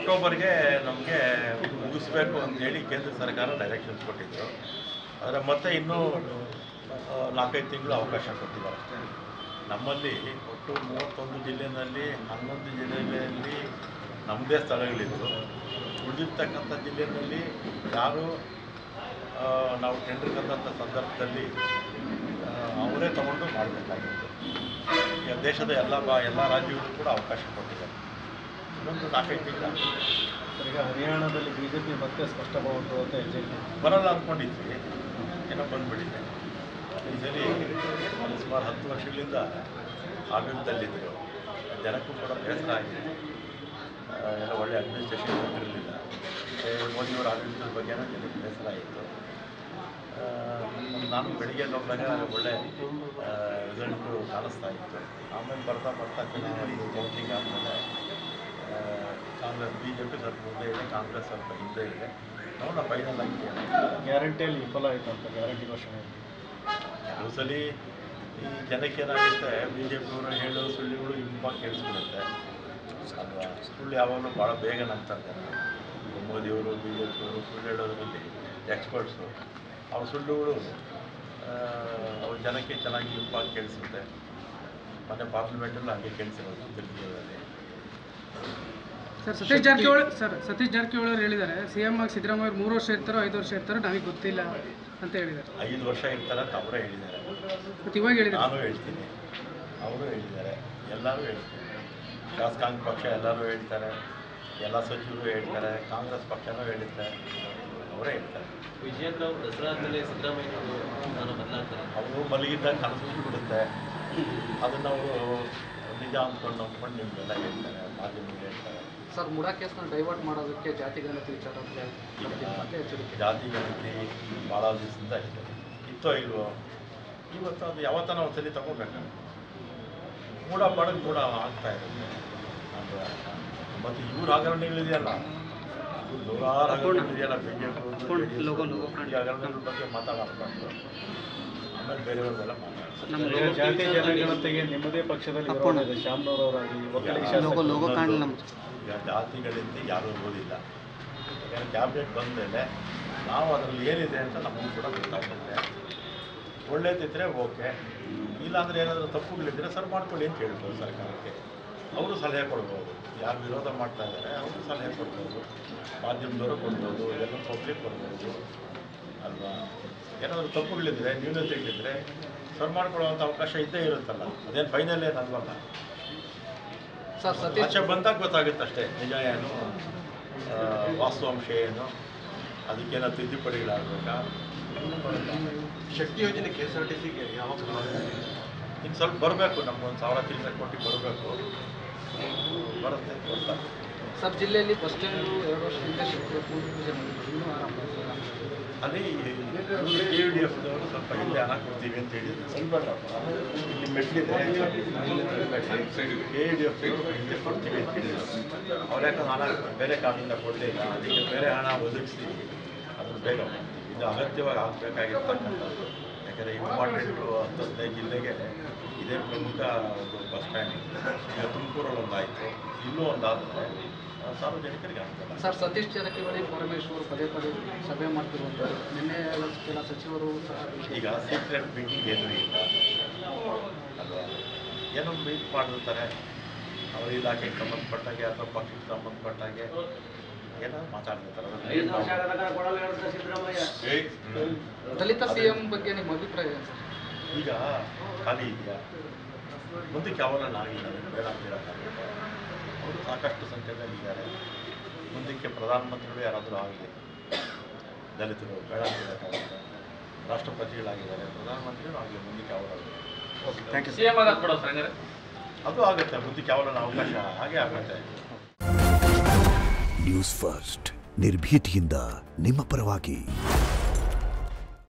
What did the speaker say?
ಅಕ್ಟೋಬರ್ಗೆ ನಮಗೆ ಮುಗಿಸ್ಬೇಕು ಅಂತೇಳಿ ಕೇಂದ್ರ ಸರ್ಕಾರ ಡೈರೆಕ್ಷನ್ಸ್ ಕೊಟ್ಟಿದ್ದರು. ಆದರೆ ಮತ್ತೆ ಇನ್ನೂ 4-5 ತಿಂಗಳು ಅವಕಾಶ ಕೊಟ್ಟಿದ್ದಾರೆ ಅಷ್ಟೇ. ನಮ್ಮಲ್ಲಿ ಒಟ್ಟು 31 ಜಿಲ್ಲೆಯಲ್ಲಿ 11 ಜಿಲ್ಲೆಯಲ್ಲಿ ನಮ್ಮದೇ ಸ್ಥಳಗಳಿದ್ದು, ಉಳಿದಿರ್ತಕ್ಕಂಥ ಜಿಲ್ಲೆಯಲ್ಲಿ ಯಾರು ನಾವು ಟೆಂಡರ್ ಕರೆದಂಥ ಸಂದರ್ಭದಲ್ಲಿ ಅವರೇ ತಗೊಂಡು ಮಾಡಬೇಕಾಗಿತ್ತು. ಈಗ ದೇಶದ ಎಲ್ಲ ರಾಜ್ಯಗಳು ಕೂಡ ಅವಕಾಶ ಕೊಟ್ಟಿದ್ದಾರೆ. ಇನ್ನೊಂದು 4-5 ತಿಂಗಳು ಈಗ ಹರಿಯಾಣದಲ್ಲಿ BJP ಮತ್ತೆ ಸ್ಪಷ್ಟ ಅಂತ ಬರಲ್ಲ ಅಂದ್ಕೊಂಡಿದ್ವಿ, ಏನೋ ಬಂದುಬಿಟ್ಟಿದೆ. ಈ ಸರಿ ಸುಮಾರು 10 ವರ್ಷಗಳಿಂದ ಆಡಳಿತದಲ್ಲಿದ್ದರು. ಜನಕ್ಕೂ ಕೂಡ ಬೇಸರ ಆಗಿದೆ. ಎಲ್ಲ ಒಳ್ಳೆ ಅಡ್ಮಿನಿಸ್ಟ್ರೇಷನ್ ಹೋಗಿರಲಿಲ್ಲ. ಮೋದಿಯವರ ಆಡಳಿತದ ಬಗ್ಗೆನೂ ಜನಕ್ಕೆ ಬೇಸರ ಆಯಿತು. ನಾನು ಬೆಳಿಗ್ಗೆ ಹೋದಾಗ ಒಳ್ಳೆ ರಿಸಲ್ಟು ಕಾಣಿಸ್ತಾ ಇತ್ತು. ಆಮೇಲೆ ಬರ್ತಾ ಚುನಾವಣೆ ಕೌಂಟಿಂಗ್ ಆದಮೇಲೆ ಕಾಂಗ್ರೆಸ್ BJP ಸ್ವಲ್ಪ ಮುಂದೆ ಇದೆ, ಕಾಂಗ್ರೆಸ್ ಸ್ವಲ್ಪ ಹಿಂದೆ ಇದೆ. ನೋಡೋಣ ಫೈನಲ್ ಆಗಿ ಗ್ಯಾರಂಟಿಯಲ್ಲಿ ವಿಫಲ ಆಯಿತು ಅಂತ ಗ್ಯಾರಂಟಿ ಘೋಷಣೆ. ಕೆಲವು ಸಲ ಈ ಜನಕ್ಕೆ ಏನಾಗುತ್ತೆ, BJPಯವರು ಹೇಳೋ ಸುಳ್ಳುಗಳು ಇಂಪಾಗಿ ಕೇಳಿಸ್ಬಿಡುತ್ತೆ ಅಲ್ವಾ. ಸುಳ್ಳು ಯಾವಾಗಲೂ ಭಾಳ ಬೇಗ ನಂಬ್ತಾರೆ ಜನ. ಮೋದಿಯವರು BJPಯವರು ಸುಳ್ಳು ಹೇಳೋದ್ರಲ್ಲಿ ಎಕ್ಸ್ಪರ್ಟ್ಸು. ಅವ್ರ ಸುಳ್ಳುಗಳು ಅವ್ರ ಜನಕ್ಕೆ ಚೆನ್ನಾಗಿ ಇಂಪಾಗಿ ಕೇಳಿಸುತ್ತೆ. ಮೊನ್ನೆ ಪಾರ್ಲಿಮೆಂಟಲ್ಲೂ ಹಾಗೆ ಕೇಳಿಸಿರೋದು ತಿರುಪತಿಯಲ್ಲಿ. ಸತೀಶ್ ಜಾರಕಿಹೊಳಿ ಅವರು ಹೇಳಿದ್ದಾರೆ, CM ಆಗಿ ಸಿದ್ದರಾಮಯ್ಯ 3 ವರ್ಷ ಇರ್ತಾರೋ 5 ವರ್ಷ ಇರ್ತಾರೋ ನಮಗೆ ಗೊತ್ತಿಲ್ಲ ಅಂತ ಹೇಳಿದ್ದಾರೆ. 5 ವರ್ಷ ಇರ್ತಾರೆ ಅಂತ ಅವರೇ ಹೇಳಿದ್ದಾರೆ. ಮತ್ತು ಇವಾಗ ಹೇಳಿದ್ದಾರೆ, ನಾನು ಹೇಳ್ತೀನಿ, ಅವರು ಹೇಳಿದ್ದಾರೆ, ಎಲ್ಲರೂ ಹೇಳ್ತಾರೆ. ಶಾಸಕಾಂಗ ಪಕ್ಷ ಎಲ್ಲರೂ ಹೇಳ್ತಾರೆ, ಎಲ್ಲ ಸಚಿವರು ಹೇಳ್ತಾರೆ, ಕಾಂಗ್ರೆಸ್ ಪಕ್ಷನೂ ಹೇಳಿದ್ದಾರೆ, ಅವರೇ ಹೇಳ್ತಾರೆ. ವಿಜಯೇಂದ್ರ ಅವರು ದಸರಾ ಆದಮೇಲೆ ಸಿದ್ದರಾಮಯ್ಯ ನಾನು ಬದಲಾಗ್ತಾರೆ. ಅವರು ಮಲಗಿದ್ದಾಗ ಕನಸು ಬಿಡುತ್ತೆ. ಅದನ್ನು ಅವರು ನಿಜ ಅಂದ್ಕೊಂಡು ನಂಬ್ಕೊಂಡು ನಿಮಗೆಲ್ಲ ಹೇಳ್ತಾರೆ, ಮಾಧ್ಯಮಗಳು ಹೇಳ್ತಾರೆ. ಸರ್ ಮುಡಾ ಕೇಸ್ನ ಡೈವರ್ಟ್ ಮಾಡೋದಕ್ಕೆ ಜಾತಿ ಗಣತಿ ವಿಚಾರ ಜಾತಿ ಗಣತಿ ಭಾಳ ದಿವಸದಿಂದ ಇದೆ. ಇತ್ತೋ ಇಲ್ವೋ, ಇವತ್ತು ಅದು ಯಾವತ್ತನ ಒಂದ್ಸಲಿ ತಗೋಬೇಕು. ಮೂಡ ಮಾಡೋದು ಕೂಡ ಆಗ್ತಾ ಇರುತ್ತೆ. ಮತ್ತು ಇವ್ರ ಹಗರಣಗಳಿದೆಯಲ್ಲ, ನೂರಾರು ಹಗರಣಗಳಿದೆಯಲ್ಲ, BJP ಈ ಹಗರಣಗಳ ಬಗ್ಗೆ ಮಾತಾಡಬಾರ್ದು. ಆಮೇಲೆ ಬೇರೆಯವ್ರದ್ದೆಲ್ಲ ಮಾತಾಡ್ತಾರೆ. ಜಾತಿ ಜನಗಣತಿಗೆ ನಿಮ್ಮದೇ ಪಕ್ಷದಲ್ಲಿ ಶ್ಯಾಮ್ನವರಾಗಿ ಈಗ ಜಾತಿಗಳಿಂದ ಯಾರೂ ಓದಿಲ್ಲ. ಯಾಕಂದರೆ ಕ್ಯಾಬಿನೆಟ್ ಬಂದ ಮೇಲೆ ನಾವು ಅದರಲ್ಲಿ ಏನಿದೆ ಅಂತ ನಮಗೂ ಕೂಡ ಗೊತ್ತಾಗುತ್ತೆ. ಒಳ್ಳೇದಿದ್ದರೆ ಓಕೆ, ಇಲ್ಲಾಂದರೆ ಏನಾದರೂ ತಪ್ಪುಗಳಿದ್ದರೆ ಸರ್ ಮಾಡ್ಕೊಳ್ಳಿ ಅಂತ ಹೇಳ್ಬೋದು ಸರ್ಕಾರಕ್ಕೆ. ಅವರು ಸಲಹೆ ಕೊಡ್ಬೋದು. ಯಾರು ವಿರೋಧ ಮಾಡ್ತಾ ಇದ್ದಾರೆ ಅವರು ಸಲಹೆ ಕೊಡ್ಬೋದು, ಮಾಧ್ಯಮದವರು ಕೊಡ್ಬೋದು, ಎಲ್ಲ ಪಬ್ಲಿಕ್ ಕೊಡ್ಬೋದು ಅಲ್ವಾ. ಏನಾದರೂ ತಪ್ಪುಗಳಿದ್ದರೆ, ನ್ಯೂನತೆಗಳಿದ್ದರೆ ಸರ್ ಮಾಡ್ಕೊಳ್ಳೋವಂಥ ಅವಕಾಶ ಇದ್ದೇ ಇರುತ್ತಲ್ಲ. ಅದೇನು ಫೈನಲ್ ಏನಲ್ವಲ್ಲ. ಆಚೆ ಬಂದಾಗ ಗೊತ್ತಾಗುತ್ತೆ ಅಷ್ಟೇ ನಿಜ ಏನು, ವಾಸ್ತವಾಂಶ ಏನು, ಅದಕ್ಕೇನೋ ತಿದ್ದುಪಡಿಗಳಾಗಬೇಕಾ. ಶಕ್ತಿ ಯೋಜನೆ KSRTCಗೆ ಯಾವಾಗ ಇನ್ನು ಸ್ವಲ್ಪ ಬರಬೇಕು, ನಮ್ಗೊಂದು 1000 ಚಿಲ್ಲರೆ ಕೋಟಿ ಬರಬೇಕು. ಬರುತ್ತೆ ಗೊತ್ತಾಗ. ಸರ್ ಜಿಲ್ಲೆಯಲ್ಲಿ ಬಸ್ ಸ್ಟ್ಯಾಂಡು 2 ವರ್ಷದಿಂದ ಇನ್ನೂ ಆರಂಭ ಅಲ್ಲಿ KUDFದವರು ಸ್ವಲ್ಪ ಇಲ್ಲೇ ಹಣ ಕೊಡ್ತೀವಿ ಅಂತ ಹೇಳಿದ್ರು. ಇಲ್ಲಿ ಮೆಟ್ಲಿದೆ, KUDFದವರು ಇಲ್ಲೇ ಕೊಡ್ತೀವಿ ಅಂತ ಹೇಳಿದ್ರು. ಅವ್ರು ಯಾಕಂದ್ರೆ ಹಣ ಬೇರೆ ಕಾರಣದಿಂದ ಕೊಡಲಿಲ್ಲ, ಅದಕ್ಕೆ ಬೇರೆ ಹಣ ಒದಗಿಸಿ ಅದನ್ನು ಬೇಗ ಇದು ಅಗತ್ಯವಾಗಿ ಆಗಬೇಕಾಗಿರ್ತಕ್ಕಂಥದ್ದು. ಯಾಕಂದರೆ ಇಂಪಾರ್ಟೆಂಟು 10-15 ಜಿಲ್ಲೆಗೆ ಇದೇ ಪ್ರಮುಖ ಒಂದು ಬಸ್ ಸ್ಟ್ಯಾಂಡ್. ಈಗ ತುಮಕೂರಲ್ಲಿ ಒಂದಾಯಿತು, ಇಲ್ಲೂ ಒಂದಾದರೆ ಸಾರ್ವಜನಿಕರಿಗೆ ಆಗ್ತಲ್ಲ. ಸರ್ ಸತೀಶ್ ಜಾರಕಿಹೊಳಿ ಪರಮೇಶ್ವರ್ ಪದೇ ಸಭೆ ಮಾಡ್ತಿರುವಂಥದ್ದು, ನಿನ್ನೆ ಕೆಲ ಸಚಿವರು ಈಗ ಸೀಕ್ರೆಟ್ ಮೀಟಿಂಗ್ ಏನೂ ಇಲ್ಲ ಅಲ್ವಾ. ಏನೋ ಮೀಟ್ ಮಾಡಿರ್ತಾರೆ, ಅವ್ರ ಇಲಾಖೆಗೆ ಸಂಬಂಧಪಟ್ಟಾಗೆ ಅಥವಾ ಪಕ್ಷಕ್ಕೆ ಸಂಬಂಧಪಟ್ಟಾಗೆ ಏನೋ ಮಾತಾಡ್ತಿರ್ತಾರೆ. ದಲಿತ CM ಬಗ್ಗೆ ನಿಮ್ಮ ಅಭಿಪ್ರಾಯ ಏನು ಸರ್? ಈಗ ಖಾಲಿ ಇದೆಯಾ, ಮುಂದಕ್ಕೆ ಯಾವನ್ನ ಆಗಿಲ್ಲ, ಬೇಡ ಅಂತಿರೋಕ್ಕಾಗುತ್ತೆ. ಅವರು ಸಾಕಷ್ಟು ಸಂಖ್ಯೆಯಲ್ಲಿದ್ದಾರೆ. ಮುಂದಕ್ಕೆ ಪ್ರಧಾನಮಂತ್ರಿಗಳು ಯಾರಾದರೂ ಆಗಲಿ, ದಲಿತರು ಬೇಡ ಅಂತಿರೋಕ್ಕಾಗುತ್ತೆ. ರಾಷ್ಟ್ರಪತಿಗಳಾಗಿದ್ದಾರೆ, ಪ್ರಧಾನಮಂತ್ರಿಗಳು ಆಗಲಿ, ಮುಂದಕ್ಕೆ ಯಾವಾಗ ಅದು ಆಗುತ್ತೆ. ಮುಂದಕ್ಕೆ ಯಾವನ್ನ ಅವಕಾಶ ಹಾಗೆ ಆಗುತ್ತೆ. ನ್ಯೂಸ್ ಫಸ್ಟ್ ನಿರ್ಭೀತಿಯಿಂದ ನಿಮ್ಮ ಪರವಾಗಿ.